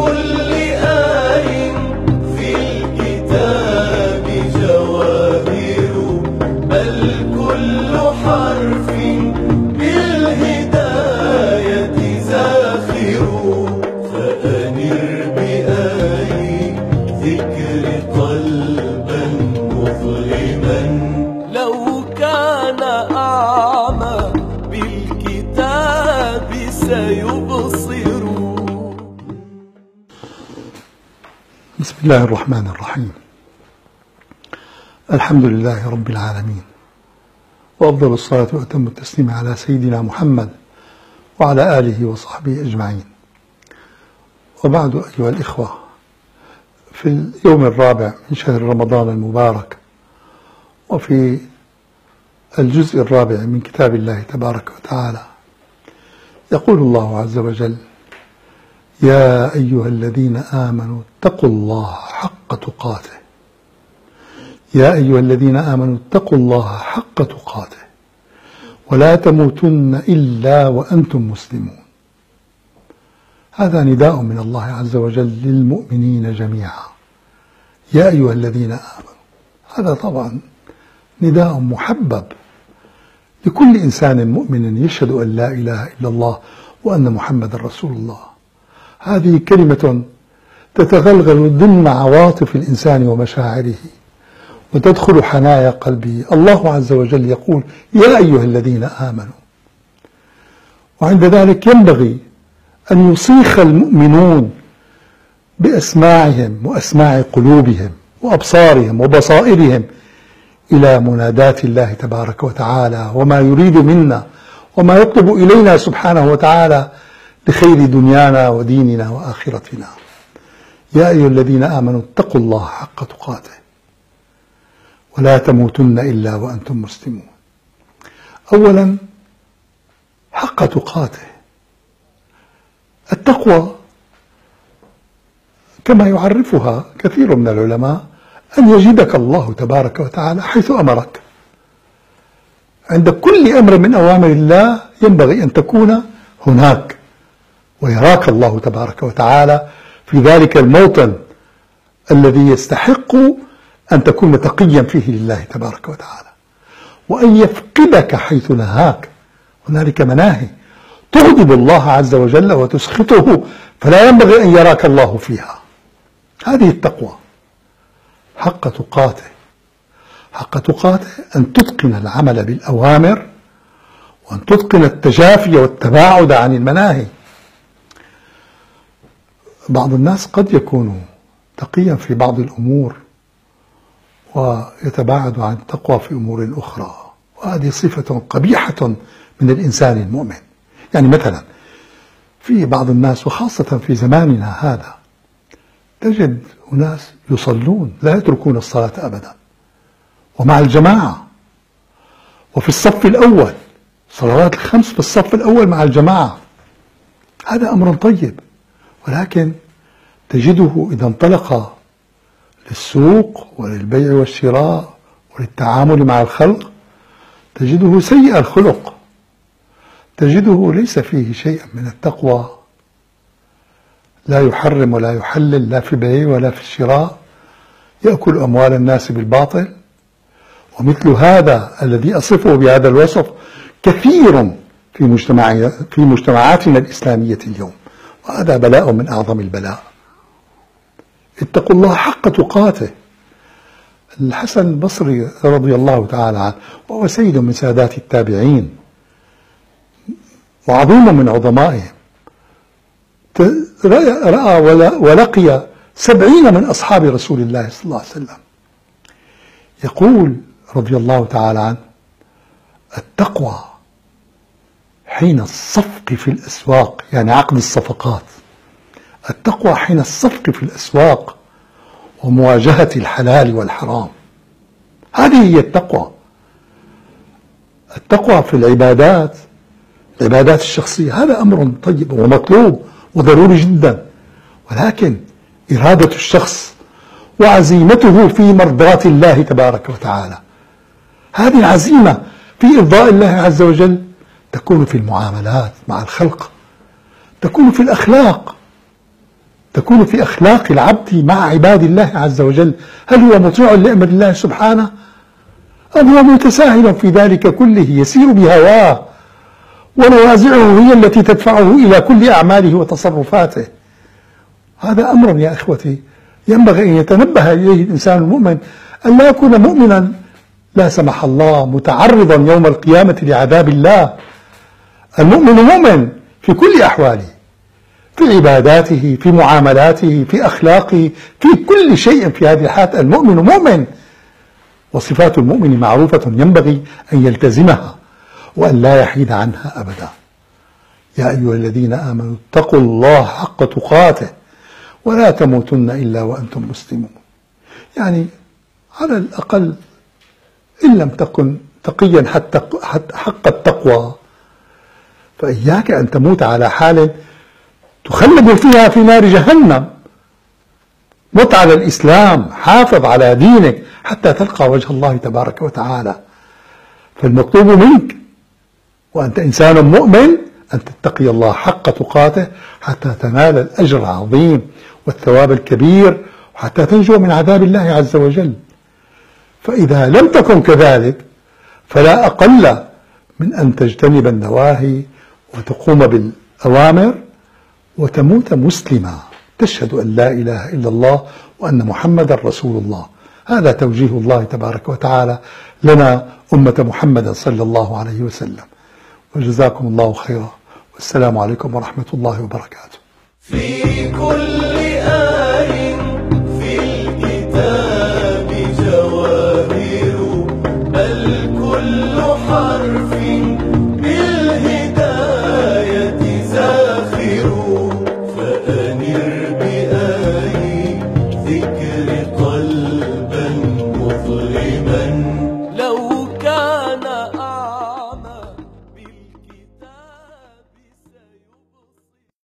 كل آي في الكتاب جواهر، بل كل حرف بالهداية زاخر. فأنر بآي ذكر قلبا مظلما، لو كان أعمى بالكتاب سيبصر. بسم الله الرحمن الرحيم. الحمد لله رب العالمين، وأفضل الصلاة وأتم التسليم على سيدنا محمد وعلى آله وصحبه أجمعين. وبعد أيها الإخوة، في اليوم الرابع من شهر رمضان المبارك، وفي الجزء الرابع من كتاب الله تبارك وتعالى، يقول الله عز وجل: يا أيها الذين آمنوا اتقوا الله حق تقاته. يا أيها الذين آمنوا اتقوا الله حق تقاته ولا تموتن إلا وأنتم مسلمون. هذا نداء من الله عز وجل للمؤمنين جميعا. يا أيها الذين آمنوا، هذا طبعا نداء محبب لكل إنسان مؤمن يشهد أن لا إله إلا الله وأن محمد رسول الله. هذه كلمة تتغلغل ضمن عواطف الإنسان ومشاعره وتدخل حنايا قلبه. الله عز وجل يقول: يا أيها الذين آمنوا. وعند ذلك ينبغي أن يصيخ المؤمنون بأسماعهم وأسماع قلوبهم وأبصارهم وبصائرهم إلى منادات الله تبارك وتعالى، وما يريد منا وما يطلب إلينا سبحانه وتعالى لخير دنيانا وديننا وآخرتنا. يا أيها الذين آمنوا اتقوا الله حق تقاته ولا تموتن إلا وأنتم مسلمون. أولا، حق تقاته. التقوى كما يعرفها كثير من العلماء أن يجدك الله تبارك وتعالى حيث أمرك. عند كل أمر من أوامر الله ينبغي أن تكون هناك، ويراك الله تبارك وتعالى في ذلك الموطن الذي يستحق أن تكون تقيا فيه لله تبارك وتعالى، وأن يفقدك حيث نهاك. هنالك مناهي تغضب الله عز وجل وتسخطه، فلا ينبغي أن يراك الله فيها. هذه التقوى حق تقاته. حق تقاته أن تتقن العمل بالأوامر، وأن تتقن التجافي والتباعد عن المناهي. بعض الناس قد يكون تقيا في بعض الأمور ويتباعد عن التقوى في أمور أخرى، وهذه صفة قبيحة من الإنسان المؤمن. يعني مثلا في بعض الناس، وخاصة في زماننا هذا، تجد أناس يصلون لا يتركون الصلاة أبدا، ومع الجماعة، وفي الصف الأول، صلوات الخمس في الصف الأول مع الجماعة. هذا أمر طيب، ولكن تجده إذا انطلق للسوق وللبيع والشراء وللتعامل مع الخلق تجده سيء الخلق، تجده ليس فيه شيء من التقوى، لا يحرم ولا يحلل، لا في البيع ولا في الشراء، يأكل أموال الناس بالباطل. ومثل هذا الذي أصفه بهذا الوصف كثير في مجتمعاتنا الإسلامية اليوم، وهذا بلاء من أعظم البلاء. اتقوا الله حق تقاته. الحسن البصري رضي الله تعالى عنه، وهو سيد من سادات التابعين وعظيم من عظمائهم، رأى ولقي 70 من أصحاب رسول الله صلى الله عليه وسلم. يقول رضي الله تعالى عنه: التقوى حين الصفق في الأسواق، يعني عقد الصفقات. التقوى حين الصفق في الأسواق ومواجهة الحلال والحرام. هذه هي التقوى. التقوى في العبادات الشخصية هذا أمر طيب ومطلوب وضروري جدا، ولكن إرادة الشخص وعزيمته في مرضاة الله تبارك وتعالى، هذه العزيمة في إرضاء الله عز وجل تكون في المعاملات مع الخلق، تكون في الأخلاق، تكون في أخلاق العبد مع عباد الله عز وجل. هل هو مطيع لأمر الله سبحانه أم هو متساهل في ذلك كله يسير بهواه ونوازعه هي التي تدفعه إلى كل أعماله وتصرفاته؟ هذا أمر يا إخوتي ينبغي أن يتنبه إليه الإنسان المؤمن، أن لا يكون مؤمنا لا سمح الله متعرضا يوم القيامة لعذاب الله. المؤمن مؤمن في كل أحواله، في عباداته، في معاملاته، في أخلاقه، في كل شيء في هذه الحياة. المؤمن مؤمن، وصفات المؤمن معروفة ينبغي أن يلتزمها وأن لا يحيد عنها أبدا. يا أيها الذين آمنوا اتقوا الله حق تقاته ولا تموتن إلا وأنتم مسلمون. يعني على الأقل إن لم تكن تقيا حتى حق التقوى فإياك أن تموت على حال تخلد فيها في نار جهنم. مت على الإسلام، حافظ على دينك حتى تلقى وجه الله تبارك وتعالى. فالمطلوب منك وأنت إنسان مؤمن أن تتقي الله حق تقاته حتى تنال الأجر العظيم والثواب الكبير وحتى تنجو من عذاب الله عز وجل. فإذا لم تكن كذلك فلا أقل من أن تجتنب النواهي وتقوم بالأوامر وتموت مسلما تشهد أن لا إله إلا الله وأن محمدا رسول الله. هذا توجيه الله تبارك وتعالى لنا أمة محمد صلى الله عليه وسلم. وجزاكم الله خيرا، والسلام عليكم ورحمة الله وبركاته. في كل آية في الكتاب جواهر، بل كل حرف بالهداية زاخر. فأنر بآي ذكر